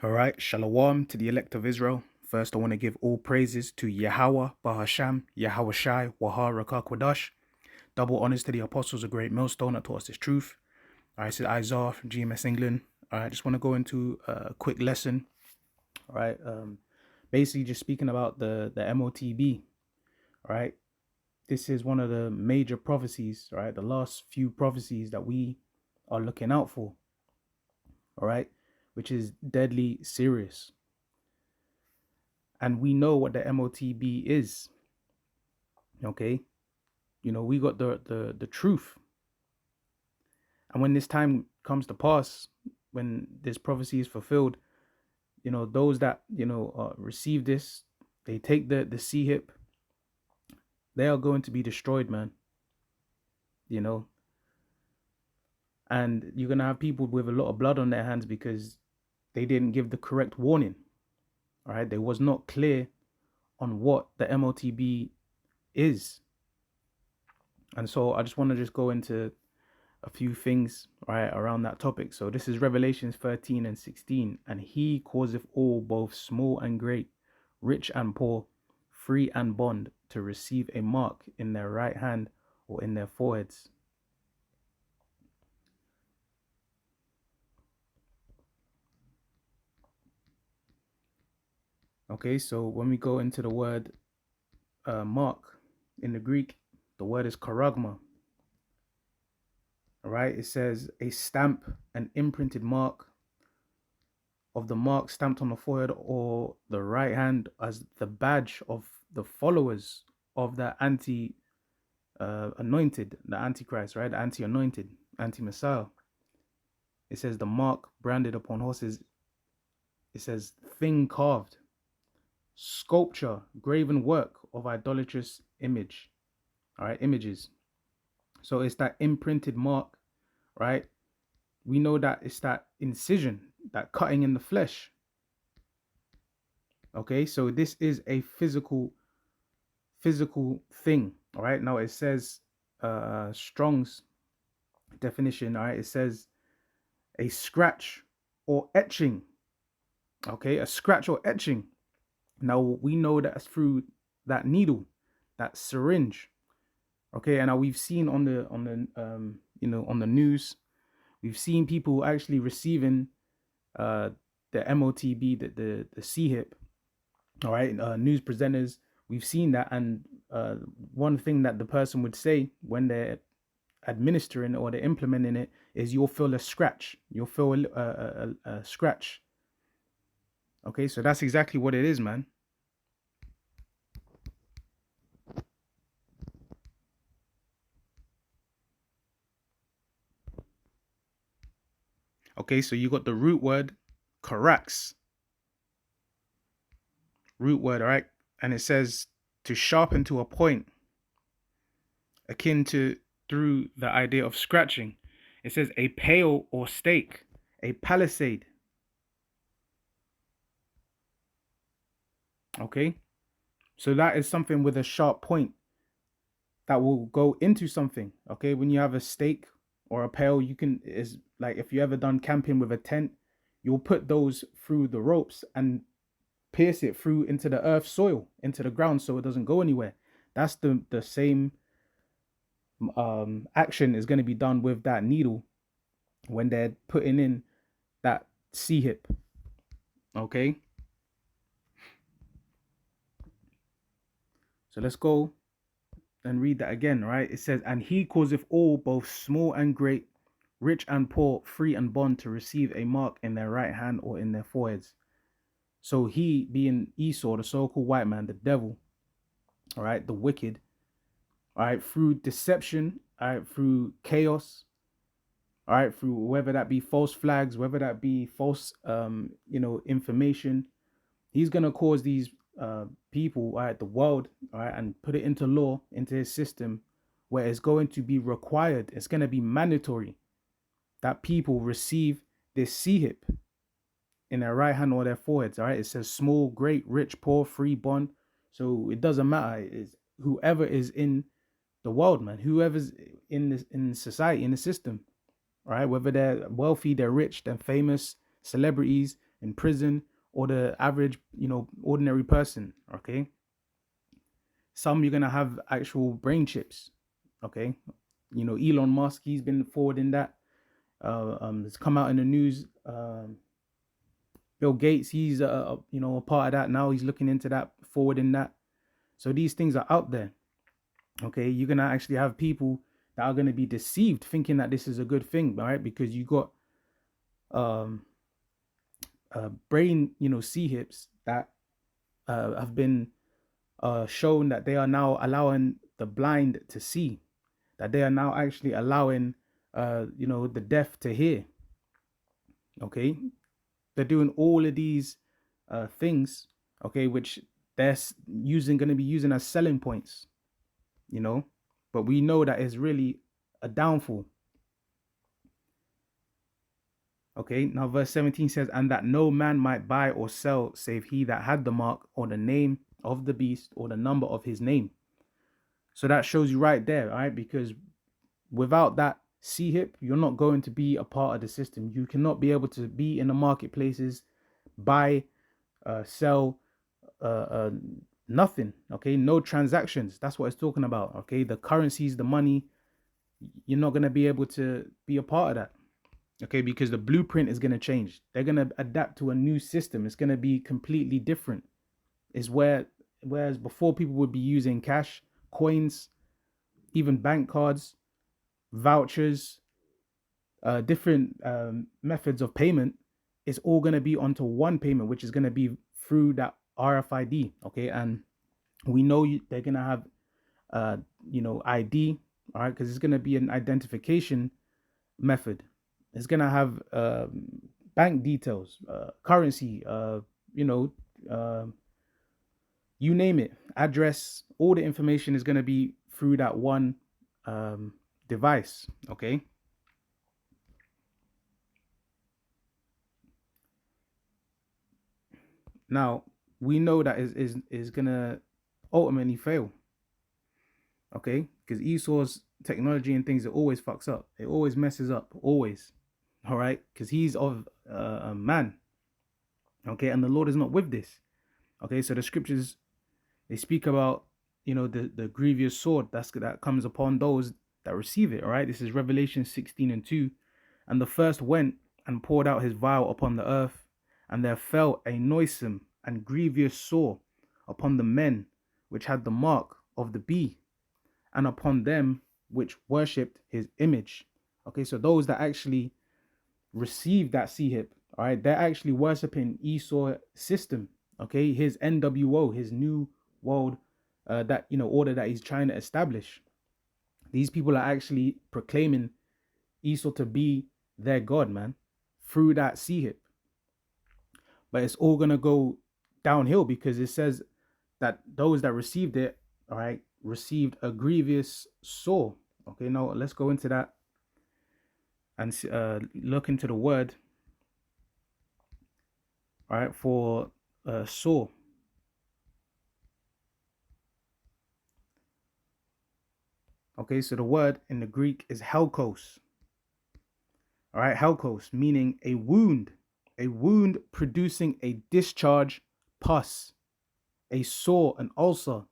All right, shalom to the elect of Israel. First, I want to give all praises to Yahweh, Bahasham, Yahweh Shai, Wahar, Rakah, Kwadash. Double honors to the apostles, a great millstone that taught us this truth. All right, this is Isaiah from GMS England. All right, just want to go into a quick lesson. All right, basically just speaking about the MOTB. All right, this is one of the major prophecies. All right, the last few prophecies that we are looking out for. All right, which is deadly serious. And we know what the MOTB is. Okay, we got the truth. And when this time comes to pass, when this prophecy is fulfilled, those that receive this, they take the sea hip, they are going to be destroyed, man. And you're gonna have people with a lot of blood on their hands because they didn't give the correct warning. All right, they was not clear on what the MOTB is. And so I just want to just go into a few things right around that topic. So this is Revelations 13 and 16. And he causeth all, both small and great, rich and poor, free and bond, to receive a mark in their right hand or in their foreheads. Okay, so when we go into the word mark in the Greek, the word is charagma. All right, it says a stamp, an imprinted mark of the mark stamped on the forehead or the right hand as the badge of the followers of the anointed, the antichrist, right? The anti-anointed, anti-messiah. It says the mark branded upon horses. It says thing carved, sculpture, graven work of idolatrous image. All right, images. So it's that imprinted mark, right? We know that it's that incision, that cutting in the flesh. Okay, so this is a physical thing. All right, now it says Strong's definition. All right, it says a scratch or etching. Okay, a scratch or etching. Now we know that's through that needle, that syringe. Okay, and now we've seen on the on the news, we've seen people actually receiving the MOTB, the C hip. All right, news presenters, we've seen that. And one thing that the person would say when they're administering or they're implementing it is you'll feel a scratch. You'll feel a scratch. Okay, so that's exactly what it is, man. Okay, so you got the root word, karax. Root word, all right? And it says to sharpen to a point, akin to through the idea of scratching. It says a pale or stake, a palisade. Okay, so that is something with a sharp point that will go into something. Okay, when you have a stake or a pale, you can, is like if you ever done camping with a tent, you'll put those through the ropes and pierce it through into the earth soil, into the ground, so it doesn't go anywhere. That's the same action is going to be done with that needle when they're putting in that C hip. Okay, so let's go and read that again. Right, it says, and he causeth all, both small and great, rich and poor, free and bond, to receive a mark in their right hand or in their foreheads. So he, being Esau, the so-called white man, the devil, all right, the wicked, all right, through deception, all right, through chaos, all right, through whether that be false flags, whether that be false information, he's gonna cause these people, all right, the world, all right, and put it into law, into his system, where it's going to be required, it's going to be mandatory that people receive this C hip in their right hand or their foreheads. All right, it says small, great, rich, poor, free, bond. So it doesn't matter. It's whoever is in the world, man, whoever's in society, in the system. All right, whether they're wealthy, they're rich, they're famous, celebrities, in prison, or the average, ordinary person. Okay, some you're gonna have actual brain chips. Okay, Elon Musk, he's been forwarding that. It's come out in the news. Bill Gates, he's a part of that now. He's looking into that, forwarding that. So these things are out there. Okay, you're gonna actually have people that are gonna be deceived, thinking that this is a good thing, right? Because you got um brain, C hips that have been shown that they are now allowing the blind to see, that they are now actually allowing the deaf to hear. Okay, they're doing all of these things, okay, which they're using going to be using as selling points, you know, but we know that it's really a downfall. Okay, now verse 17 says, and that no man might buy or sell save he that had the mark or the name of the beast or the number of his name. So that shows you right there, right? Because without that C hip, you're not going to be a part of the system. You cannot be able to be in the marketplaces, buy, sell, uh, nothing. Okay, no transactions. That's what it's talking about. Okay, the currencies, the money, you're not going to be able to be a part of that. Okay, because the blueprint is going to change. They're going to adapt to a new system. It's going to be completely different. Is whereas before people would be using cash, coins, even bank cards, vouchers, different methods of payment. It's all going to be onto one payment, which is going to be through that RFID. Okay, and we know they're going to have ID, all right, because it's going to be an identification method. It's going to have bank details, currency, you know you name it, address. All the information is going to be through that one device. Okay, now we know that is going to ultimately fail. Okay, because Esau's technology and things, it always fucks up, it always messes up, always. All right, because he's of a man. Okay, and the Lord is not with this. Okay, so the scriptures, they speak about the grievous sword that comes upon those that receive it. All right, this is Revelation 16:2. And the first went and poured out his vial upon the earth, and there fell a noisome and grievous sore upon the men which had the mark of the beast, and upon them which worshipped his image. Okay, so those that actually receive that C hip, all right, they're actually worshiping Esau system. Okay, his NWO, his new world, that order that he's trying to establish. These people are actually proclaiming Esau to be their god, man, through that C hip. But it's all gonna go downhill because it says that those that received it, all right, received a grievous sore. Okay, now let's go into that and look into the word, all right, for sore. Okay, so the word in the Greek is helkos. All right, helkos, meaning a wound producing a discharge, pus, a sore, an ulcer.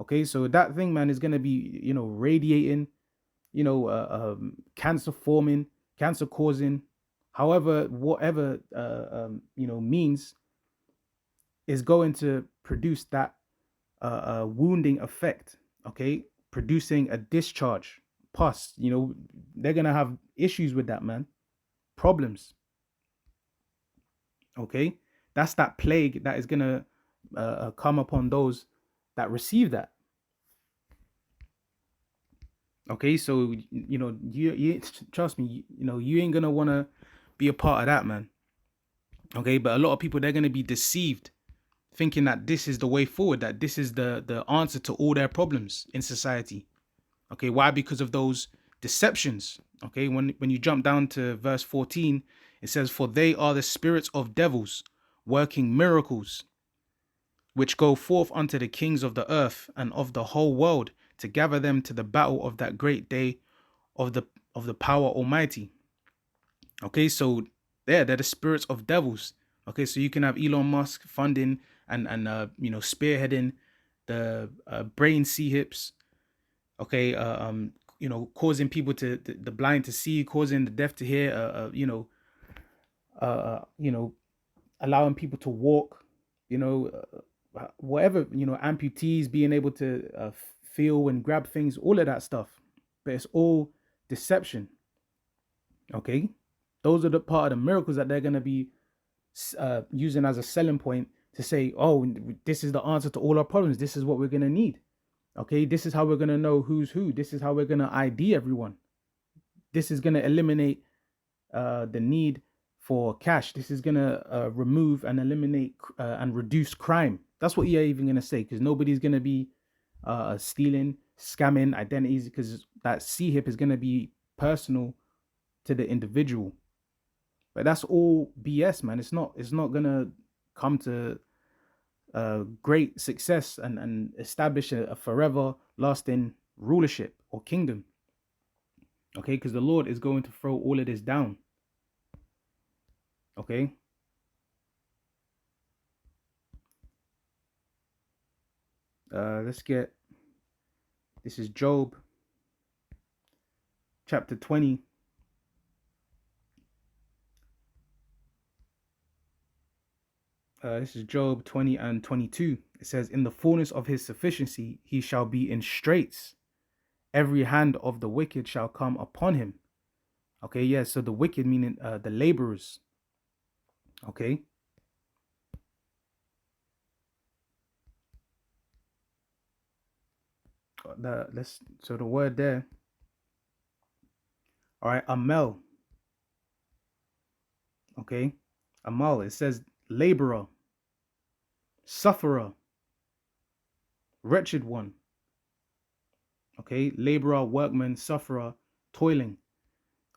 Okay, so that thing, man, is gonna be, radiating, cancer forming, cancer causing, however, whatever, means, is going to produce that wounding effect. Okay, producing a discharge, pus. They're gonna have issues with that, man. Problems. Okay, that's that plague that is gonna come upon those that receive that. Okay, so you trust me, you ain't gonna want to be a part of that, man. Okay, but a lot of people, they're gonna be deceived, thinking that this is the way forward, that this is the answer to all their problems in society. Okay, why? Because of those deceptions. Okay, when you jump down to verse 14, it says, for they are the spirits of devils working miracles, which go forth unto the kings of the earth and of the whole world, to gather them to the battle of that great day of the power almighty. Okay, so they're the spirits of devils Okay, so you can have Elon Musk funding and you know, spearheading the brain C hips. Okay, you know, causing people to the blind to see, causing the deaf to hear. You know, allowing people to walk. You know, whatever, you know, amputees being able to feel and grab things, all of that stuff. But it's all deception. Okay, those are the part of the miracles that they're gonna be using as a selling point to say, oh, this is the answer to all our problems. This is what we're gonna need. Okay, this is how we're gonna know who's who. This is how we're gonna ID everyone. This is gonna eliminate the need for cash. This is gonna remove and eliminate and reduce crime. That's what you're even gonna say, because nobody's gonna be stealing, scamming identities, because that C hip is gonna be personal to the individual. But that's all BS, man. It's not gonna come to great success and establish a forever lasting rulership or kingdom. Okay, because the Lord is going to throw all of this down. Okay. Let's get, this is Job chapter 20. This is Job 20 and 22. It says, in the fullness of his sufficiency, he shall be in straits. Every hand of the wicked shall come upon him. Okay, yeah, so the wicked meaning the laborers. Okay. So the word there. All right, Amel. Okay. Amal, it says laborer, sufferer, wretched one. Okay, laborer, workman, sufferer, toiling.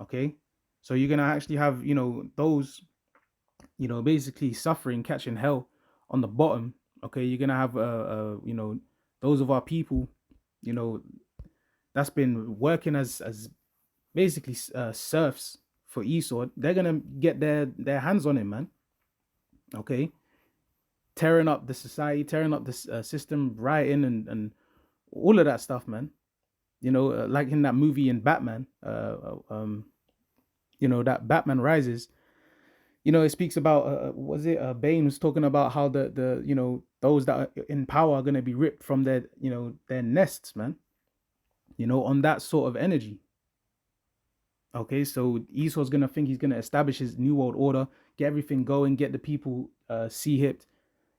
Okay, so you're gonna actually have, you know, those, you know, basically suffering, catching hell on the bottom. Okay, you're gonna have you know, those of our people, you know, that's been working as basically serfs for Esau. They're gonna get their hands on him, man. Okay, tearing up the society, tearing up the system, rioting and all of that stuff, man. You know, like in that movie in Batman, you know, that Batman Rises. You know, it speaks about was it Bane was talking about how the you know, those that are in power are gonna be ripped from their, you know, their nests, man. You know, on that sort of energy. Okay, so Esau's gonna think he's gonna establish his new world order, get everything going, get the people sea hipped,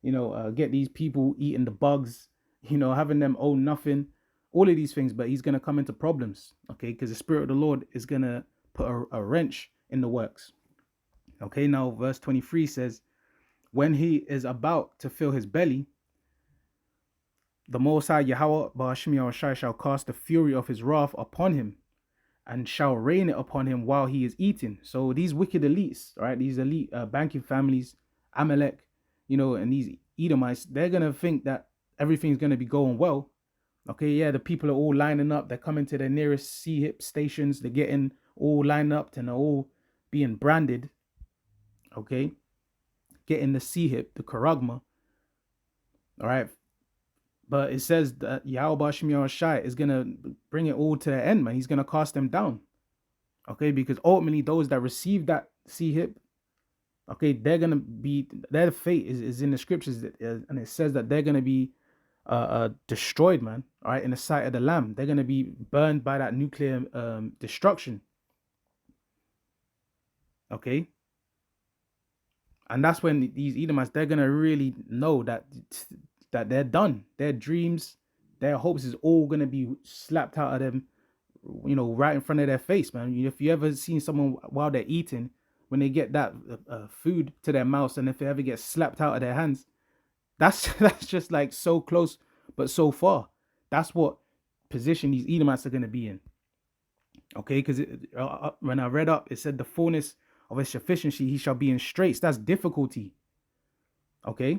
you know, get these people eating the bugs, you know, having them own nothing, all of these things. But he's gonna come into problems, okay, because the Spirit of the Lord is gonna put a wrench in the works. Okay, now verse 23 says, when he is about to fill his belly, the Most High Yahweh Ba'ashim Yahushai shall cast the fury of his wrath upon him and shall rain it upon him while he is eating. So these wicked elites, right? These elite banking families, Amalek, you know, and these Edomites, they're gonna think that everything's gonna be going well. Okay, yeah, the people are all lining up. They're coming to their nearest C-hip stations. They're getting all lined up and they're all being branded. Okay, getting the C-hip, the Karagma. All right, but it says that Yahweh Shemiah Shai is gonna bring it all to the end, man. He's gonna cast them down. Okay, because ultimately those that receive that C hip, okay, they're gonna be, their fate is in the scriptures, and it says that they're gonna be destroyed, man. All right, in the sight of the Lamb, they're gonna be burned by that nuclear destruction. Okay, and that's when these Edomites, they're gonna really know that they're done. Their dreams, their hopes is all gonna be slapped out of them, you know, right in front of their face, man. If you ever seen someone while they're eating, when they get that food to their mouths, and if it ever gets slapped out of their hands, that's that's just like so close but so far. That's what position these Edomites are going to be in. Okay, because when I read up, it said the fullness of his sufficiency, he shall be in straits. That's difficulty. Okay,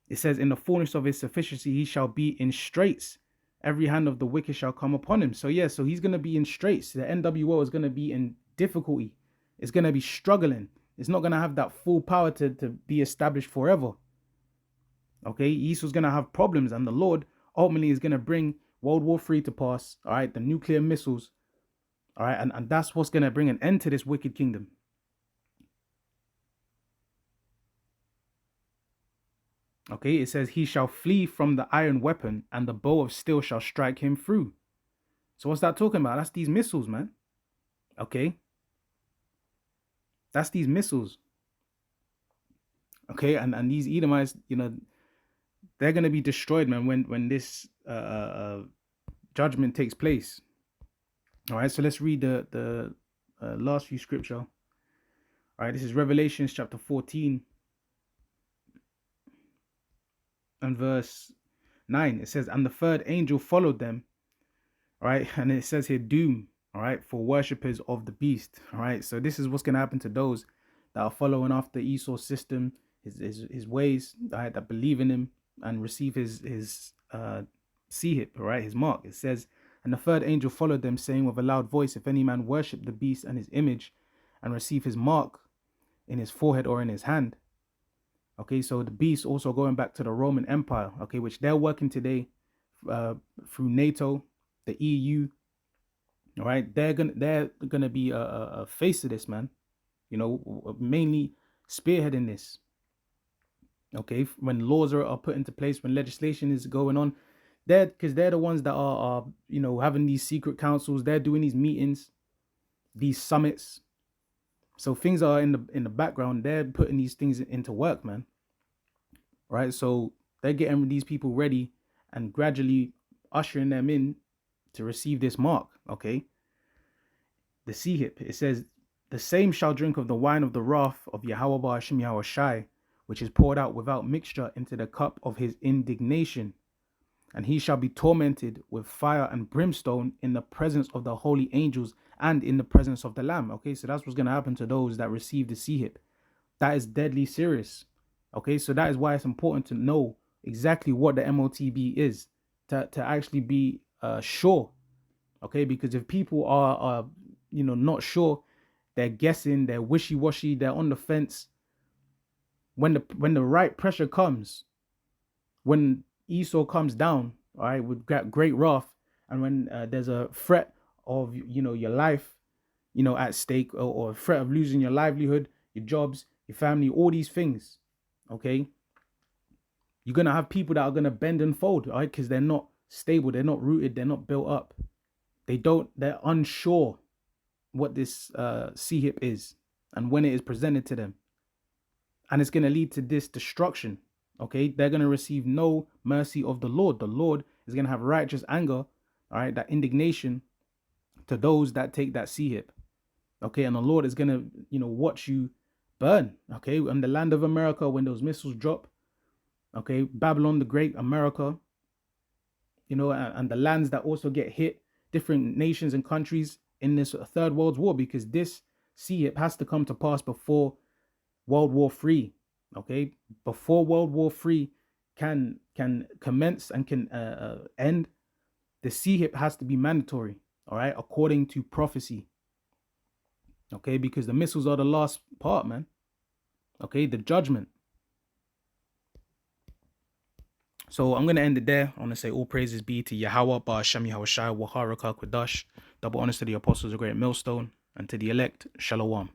it says in the fullness of his sufficiency, he shall be in straits. Every hand of the wicked shall come upon him. So yeah, so he's gonna be in straits. The NWO is gonna be in difficulty. It's gonna be struggling. It's not gonna have that full power to be established forever. Okay, Esau's gonna have problems, and the Lord ultimately is gonna bring World War III to pass. All right, the nuclear missiles. All right, and that's what's gonna bring an end to this wicked kingdom. Okay, it says he shall flee from the iron weapon, and the bow of steel shall strike him through. So what's that talking about? That's these missiles, man. Okay, that's these missiles. Okay, and these Edomites, they're gonna be destroyed, man, when this judgment takes place. All right, so let's read the last few scripture. All right, this is Revelations chapter 14 and verse 9. It says, and the third angel followed them. All right, and it says here doom. All right, for worshippers of the beast. All right, so this is what's gonna happen to those that are following after Esau's system, his ways. All right, that believe in him and receive his hip, all right, his mark. It says, and the third angel followed them, saying with a loud voice, if any man worship the beast and his image, and receive his mark in his forehead or in his hand. Okay, so the beast also going back to the Roman Empire, okay, which they're working today through NATO, the EU. All right, they're gonna be a face of this, man. Mainly spearheading this. Okay, when laws are put into place, when legislation is going on, they're the ones that are having these secret councils. They're doing these meetings, these summits. So things are in the background. They're putting these things into work, man. Right, so they're getting these people ready and gradually ushering them in to receive this mark. Okay, the hip. It says, the same shall drink of the wine of the wrath of Yahweh Ba'ashem Yahweh Shai, which is poured out without mixture into the cup of his indignation. And he shall be tormented with fire and brimstone in the presence of the holy angels and in the presence of the Lamb. Okay, so that's what's going to happen to those that receive the hip. That is deadly serious. Okay, so that is why it's important to know exactly what the MOTB is, to actually be sure. Okay, because if people are not sure, they're guessing, they're wishy-washy, they're on the fence. When the right pressure comes, when Esau comes down, all right, with great wrath, and when there's a threat of your life, at stake, or a threat of losing your livelihood, your jobs, your family, all these things, okay, you're gonna have people that are gonna bend and fold, all right, because they're not stable, they're not rooted, they're not built up. They're unsure what this hip is and when it is presented to them, and it's gonna lead to this destruction. Okay, they're gonna receive no mercy of the Lord. The Lord is gonna have righteous anger, all right, that indignation to those that take that hip. Okay, and the Lord is gonna watch you burn. Okay, in the land of America, when those missiles drop, okay, Babylon the Great, America, and the lands that also get hit, different nations and countries in this third world war, because this hip has to come to pass before World War III. Okay, before World War III can commence and can end, the hip has to be mandatory. All right, according to prophecy. Okay, because the missiles are the last part, man. Okay, the judgment. So I'm gonna end it there. I want to say all praises be to Yahweh, Ba'ashem Yahweh Shai, Waharaka Kwadash. Double honors to the apostles, a great millstone, and to the elect, Shalom.